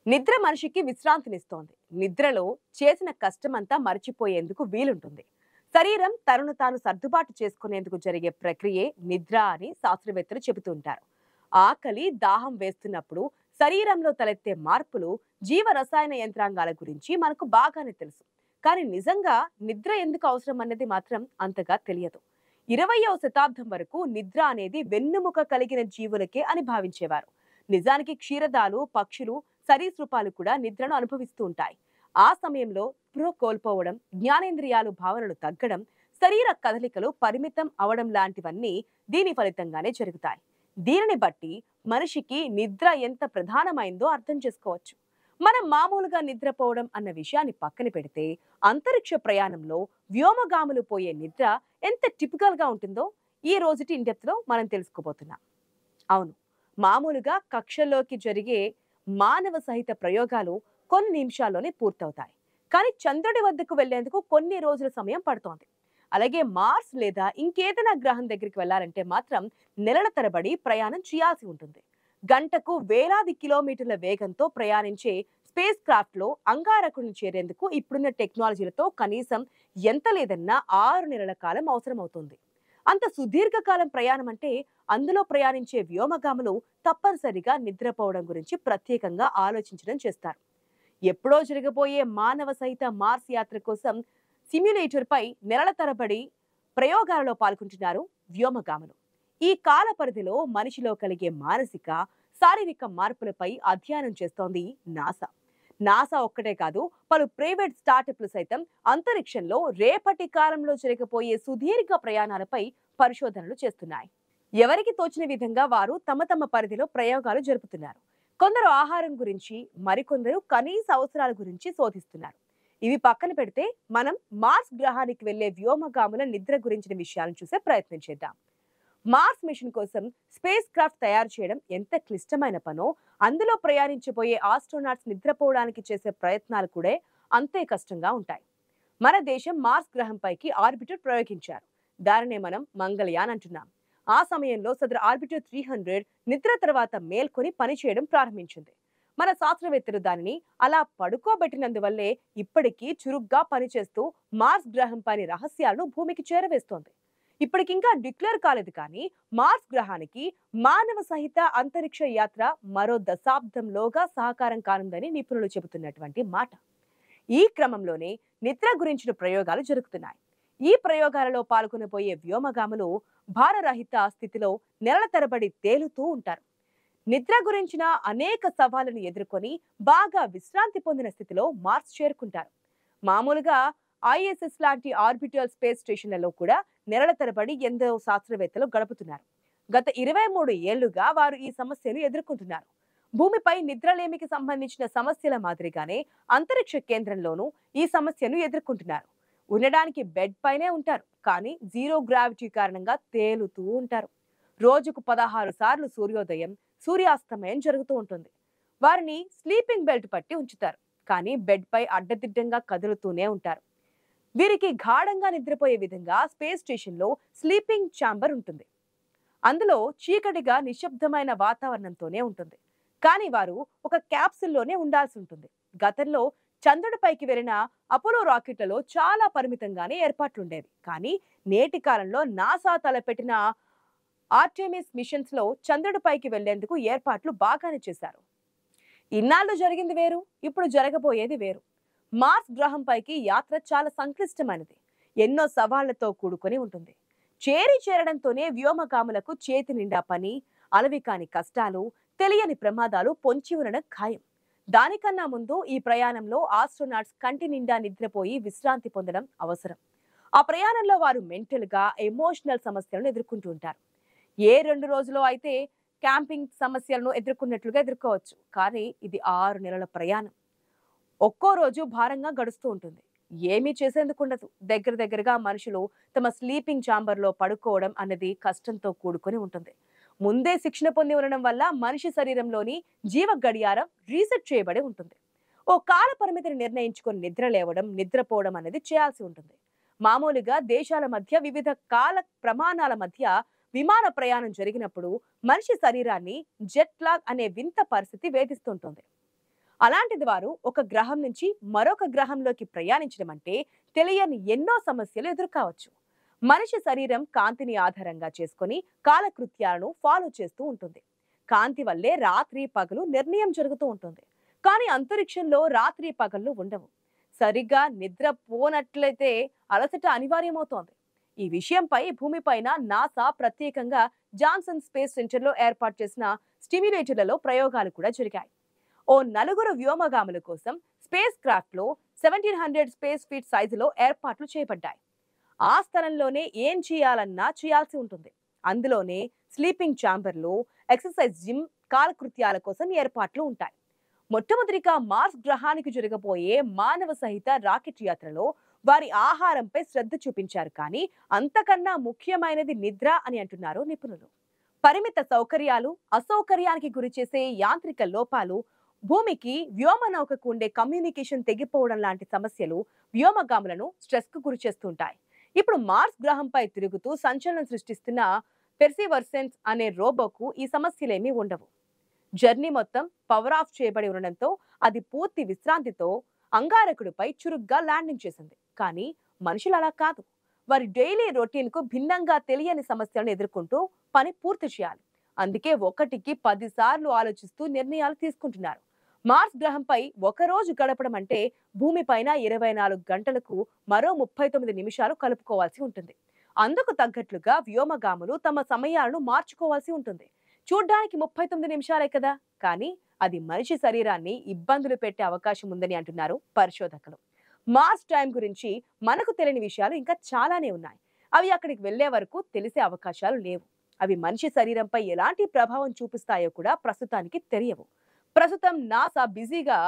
నిద్ర మనిషికి విశ్రాంతినిస్తోంది. నిద్రలో చేసిన కష్టమంతా మర్చిపోయేందుకు వీలుంటుంది. శరీరం తనను తాను సర్దుబాటు చేసుకునేందుకు జరిగే ప్రక్రియే నిద్ర అని శాస్త్రవేత్తలు చెబుతూ ఉంటారు. ఆకలి, దాహం వేస్తున్నప్పుడు శరీరంలో తలెత్తే మార్పులు జీవ రసాయన యంత్రాంగాల గురించి మనకు బాగానే తెలుసు. కానీ నిజంగా నిద్ర ఎందుకు అవసరం అన్నది మాత్రం అంతగా తెలియదు. 20వ శతాబ్దం వరకు నిద్ర అనేది వెన్నుముక కలిగిన జీవులకే అని భావించేవారు. నిజానికి క్షీరదాలు, పక్షులు, సరీసృపాలు కూడా నిద్రను అనుభవిస్తూ ఉంటాయి. ఆ సమయంలో స్పృహ కోల్పోవడం, జ్ఞానేంద్రియాలు భావనలు తగ్గడం, శరీర కదలికలు పరిమితం అవడం లాంటివన్నీ దీని ఫలితంగానే జరుగుతాయి. దీనిని బట్టి మనిషికి నిద్ర ఎంత ప్రధానమైందో అర్థం చేసుకోవచ్చు. మనం మామూలుగా నిద్రపోవడం అన్న విషయాన్ని పక్కన పెడితే, అంతరిక్ష ప్రయాణంలో వ్యోమగాములు పోయే నిద్ర ఎంత టిపికల్ గా ఉంటుందో ఈ రోజుటి ఇండెప్త్ లో మనం తెలుసుకోబోతున్నాం. అవును, మామూలుగా కక్షల్లోకి జరిగే మానవ సహిత ప్రయోగాలు కొన్ని నిమిషాల్లోనే పూర్తవుతాయి. కానీ చంద్రుడి వద్దకు వెళ్లేందుకు కొన్ని రోజుల సమయం పడుతోంది. అలాగే మార్స్ లేదా ఇంకేదైనా గ్రహం దగ్గరికి వెళ్లాలంటే మాత్రం నెలల తరబడి ప్రయాణం చేయాల్సి ఉంటుంది. గంటకు వేలాది కిలోమీటర్ల వేగంతో ప్రయాణించే స్పేస్ క్రాఫ్ట్ లో అంగారకుడిని చేరేందుకు ఇప్పుడున్న టెక్నాలజీలతో కనీసం ఎంత లేదన్నా 6 నెలల కాలం అవసరమవుతుంది. అంత సుదీర్ఘకాలం ప్రయాణం అంటే అందులో ప్రయాణించే వ్యోమగాములు తప్పనిసరిగా నిద్రపోవడం గురించి ప్రత్యేకంగా ఆలోచించడం చేస్తారు. ఎప్పుడో జరగబోయే మానవ సహిత మార్స్ యాత్ర కోసం సిమ్యులేటర్ పై నెలల తరబడి ప్రయోగాలలో పాల్గొంటున్నారు వ్యోమగాములు. ఈ కాల పరిధిలో మనిషిలో కలిగే మానసిక, శారీరక మార్పులపై అధ్యయనం చేస్తోంది నాసా. నాసా ఒక్కటే కాదు, పలు ప్రైవేట్ స్టార్టప్లు సైతం అంతరిక్షంలో రేపటి కాలంలో జరగబోయే సుదీర్ఘ ప్రయాణాలపై పరిశోధనలు చేస్తున్నాయి. ఎవరికి తోచిన విధంగా వారు తమ తమ పరిధిలో ప్రయోగాలు జరుపుతున్నారు. కొందరు ఆహారం గురించి, మరికొందరు కనీస అవసరాల గురించి శోధిస్తున్నారు. ఇవి పక్కన పెడితే మనం మార్స్ గ్రహానికి వెళ్లే వ్యోమగాముల నిద్ర గురించిన విషయాలను చూసే ప్రయత్నం చేద్దాం. మార్స్ మిషన్ కోసం స్పేస్ క్రాఫ్ట్ తయారు చేయడం ఎంత క్లిష్టమైన పనో, అందులో ప్రయాణించబోయే ఆస్ట్రోనాట్స్ నిద్రపోవడానికి చేసే ప్రయత్నాలు కూడా అంతే కష్టంగా ఉంటాయి. మన దేశం మార్స్ గ్రహంపైకి ఆర్బిటర్ ప్రయోగించారు. దానినే మనం మంగళయాన్ అంటున్నాం. ఆ సమయంలో సదరు ఆర్బిటర్ 300 నిద్ర తర్వాత మేల్కొని పనిచేయడం ప్రారంభించింది. మన శాస్త్రవేత్తలు దానిని అలా పడుకోబెట్టినందువల్లే ఇప్పటికీ చురుగ్గా పనిచేస్తూ మార్స్ గ్రహంపైని రహస్యాలను భూమికి చేరవేస్తోంది. ఇప్పటికింకా డిక్లేర్ కాలేదు, కానీ మార్స్ గ్రహానికి మానవ సహిత అంతరిక్ష యాత్ర మరో దశాబ్దంలోగా సహకారం కానుందని నిపుణులు చెబుతున్నటువంటి మాట. ఈ క్రమంలోనే నిద్ర గురించిన ప్రయోగాలు జరుగుతున్నాయి. ఈ ప్రయోగాలలో పాల్గొనబోయే వ్యోమగాములు భారరహిత స్థితిలో నెలల తరబడి తేలుతూ ఉంటారు. నిద్ర గురించిన అనేక సవాళ్లను ఎదుర్కొని బాగా విశ్రాంతి పొందిన స్థితిలో మార్స్ చేరుకుంటారు. మామూలుగా ఐఎస్ఎస్ లాంటి ఆర్బిటల్ స్పేస్ స్టేషన్లలో కూడా నెలల తరబడి ఎందరో శాస్త్రవేత్తలు గడుపుతున్నారు. గత 23 ఏళ్లుగా వారు ఈ సమస్యను ఎదుర్కొంటున్నారు. భూమిపై నిద్రలేమికి సంబంధించిన సమస్యల మాదిరిగానే అంతరిక్ష కేంద్రంలోనూ ఈ సమస్యను ఎదుర్కొంటున్నారు. ఉండడానికి బెడ్ పైనే ఉంటారు, కానీ జీరో గ్రావిటీ కారణంగా తేలుతూ ఉంటారు. రోజుకు 16 సార్లు సూర్యోదయం, సూర్యాస్తమయం జరుగుతూ ఉంటుంది. వారిని స్లీపింగ్ బెల్ట్ పట్టి ఉంచుతారు, కానీ బెడ్ పై అడ్డదిడ్డంగా కదులుతూనే ఉంటారు. వీరికి గాఢంగా నిద్రపోయే విధంగా స్పేస్ స్టేషన్ లో స్లీపింగ్ ఛాంబర్ ఉంటుంది. అందులో చీకటిగా నిశ్శబ్దమైన వాతావరణంతోనే ఉంటుంది. కానీ వారు ఒక క్యాప్సుల్లోనే ఉండాల్సి ఉంటుంది. గతంలో చంద్రుడిపైకి వెళ్లిన అపోలో రాకెట్లలో చాలా పరిమితంగానే ఏర్పాట్లుండేవి. కానీ నేటి కాలంలో నాసా తలపెట్టిన ఆర్టెమిస్ మిషన్స్ లో చంద్రుడిపైకి వెళ్లేందుకు ఏర్పాట్లు బాగానే చేశారు. ఇన్నాళ్ళు జరిగింది వేరు, ఇప్పుడు జరగబోయేది వేరు. మార్స్ గ్రహంపైకి యాత్ర చాలా సంక్లిష్టమైనది. ఎన్నో సవాళ్లతో కూడుకొని ఉంటుంది. చేరడంతోనే వ్యోమగాములకు చేతి నిండా పని, అలవి కాని కష్టాలు, తెలియని ప్రమాదాలు పొంచి ఉండడం ఖాయం. దానికన్నా ముందు ఈ ప్రయాణంలో ఆస్ట్రోనాట్స్ కంటి నిండా నిద్రపోయి విశ్రాంతి పొందడం అవసరం. ఆ ప్రయాణంలో వారు మెంటల్ గా, ఎమోషనల్ సమస్యలను ఎదుర్కొంటూ ఉంటారు. ఏ 2 రోజులో అయితే క్యాంపింగ్ సమస్యలను ఎదుర్కొన్నట్లుగా ఎదుర్కోవచ్చు, కానీ ఇది 6 నెలల ప్రయాణం. ఒక్కో రోజు భారంగా గడుస్తూ ఉంటుంది. ఏమీ చేసేందుకుండదు. దగ్గరగా మనుషులు తమ స్లీపింగ్ ఛాంబర్ లో పడుకోవడం అన్నది కష్టంతో కూడుకొని ఉంటుంది. ముందే శిక్షణ పొంది ఉండడం వల్ల మనిషి శరీరంలోని జీవ గడియారం రీసెట్ చేయబడి ఉంటుంది. ఓ కాల పరిమితిని నిర్ణయించుకొని నిద్ర లేవడం, నిద్రపోవడం అనేది చేయాల్సి ఉంటుంది. మామూలుగా దేశాల మధ్య వివిధ కాల ప్రమాణాల మధ్య విమాన ప్రయాణం జరిగినప్పుడు మనిషి శరీరాన్ని జెట్ లాగ్ అనే వింత పరిస్థితి వేధిస్తుంటుంది. అలాంటిది వారు ఒక గ్రహం నుంచి మరొక గ్రహంలోకి ప్రయాణించడం అంటే తెలియని ఎన్నో సమస్యలు ఎదుర్కోవచ్చు. మనిషి శరీరం కాంతిని ఆధారంగా చేసుకొని కాలకృత్యాలను ఫాలో చేస్తూ ఉంటుంది. కాంతి వల్లే రాత్రి పగలు నిర్ణయం జరుగుతూ ఉంటుంది. కానీ అంతరిక్షంలో రాత్రి పగళ్ళు ఉండవు. సరిగ్గా నిద్ర పోనట్లయితే అలసట అనివార్యమవుతోంది. ఈ విషయంపై భూమిపైన నాసా ప్రత్యేకంగా జాన్సన్ స్పేస్ సెంటర్లో ఏర్పాటు చేసిన స్టిమ్యులేటర్లలో ప్రయోగాలు కూడా జరిగాయి. ఓ నలుగురు వ్యోమగాముల కోసం స్పేస్ క్రాఫ్ట్ లో 1700 స్పేస్ ఫీట్ సైజులో ఏర్పాట్లు చేపట్టాయి. ఆ స్థలంలోనే ఏం చేయాలన్నా చేయాల్సి ఉంటుంది. అందులోనే స్లీపింగ్ ఛాంబర్లు, ఎక్సర్సైజ్ జిమ్, కాలకృత్యాల కోసం ఏర్పాట్లు ఉంటాయి. మొట్టమొదటిగా మార్స్ గ్రహానికి జరగబోయే మానవ సహిత రాకెట్ యాత్రలో వారి ఆహారంపై శ్రద్ధ చూపించారు. కానీ అంతకన్నా ముఖ్యమైనది నిద్ర అని అంటున్నారు నిపుణులు. పరిమిత సౌకర్యాలు, అసౌకర్యానికి గురిచేసే యాంత్రిక లోపాలు, భూమికి వ్యోమనౌకకు ఉండే కమ్యూనికేషన్ తెగిపోవడం లాంటి సమస్యలు వ్యోమగాములను స్ట్రెస్ కు గురి చేస్తుంటాయి. ఇప్పుడు మార్స్ గ్రహంపై తిరుగుతూ సంచలనం సృష్టిస్తున్న పెర్సివర్సెన్స్ అనే రోబోకు ఈ సమస్యలేమీ ఉండవు. జర్నీ మొత్తం పవర్ ఆఫ్ చేయబడి ఉండడంతో అది పూర్తి విశ్రాంతితో అంగారకుడిపై చురుగ్గా ల్యాండింగ్ చేసింది. కానీ మనుషులు అలా కాదు. వారి డైలీ రొటీన్ కు భిన్నంగా తెలియని సమస్యలను ఎదుర్కొంటూ పని పూర్తి చేయాలి. అందుకే ఒకటికి 10 సార్లు ఆలోచిస్తూ నిర్ణయాలు తీసుకుంటున్నారు. మార్స్ గ్రహంపై ఒక రోజు గడపడం అంటే భూమి పైన 24 గంటలకు మరో 39 నిమిషాలు కలుపుకోవాల్సి ఉంటుంది. అందుకు తగ్గట్లుగా వ్యోమగాములు తమ సమయాలను మార్చుకోవాల్సి ఉంటుంది. చూడ్డానికి 39 నిమిషాలే కదా, కానీ అది మనిషి శరీరాన్ని ఇబ్బందులు పెట్టే అవకాశం ఉందని అంటున్నారు పరిశోధకులు. మార్స్ టైం గురించి మనకు తెలియని విషయాలు ఇంకా చాలానే ఉన్నాయి. అవి అక్కడికి వెళ్లే వరకు తెలిసే అవకాశాలు లేవు. అవి మనిషి శరీరంపై ఎలాంటి ప్రభావం చూపిస్తాయో కూడా ప్రస్తుతానికి తెలియవు. ప్రస్తుతం నాసా బిజీగా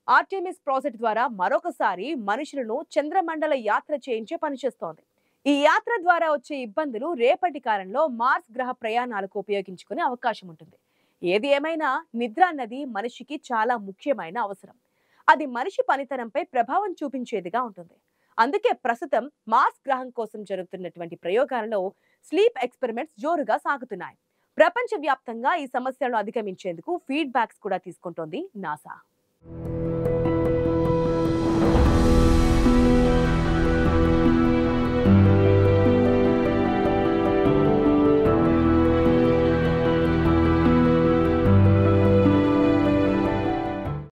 ఆర్టెమిస్ ప్రాజెక్ట్ ద్వారా మరొకసారి మనుషులను చంద్రమండల యాత్ర చేయించే పనిచేస్తోంది. ఈ యాత్ర ద్వారా వచ్చే ఇబ్బందులు రేపటి కాలంలో మార్స్ గ్రహ ప్రయాణాలకు ఉపయోగించుకునే అవకాశం ఉంటుంది. ఏది ఏమైనా నిద్ర అన్నది మనిషికి చాలా ముఖ్యమైన అవసరం. అది మనిషి పనితనంపై ప్రభావం చూపించేదిగా ఉంటుంది. అందుకే ప్రస్తుతం మార్స్ గ్రహం కోసం జరుగుతున్నటువంటి ప్రయోగాలలో స్లీప్ ఎక్స్పెరిమెంట్స్ జోరుగా సాగుతున్నాయి. ప్రపంచవ్యాప్తంగా ఈ సమస్యలను అధిగమించేందుకు ఫీడ్బ్యాక్స్ కూడా తీసుకుంటోంది నాసా.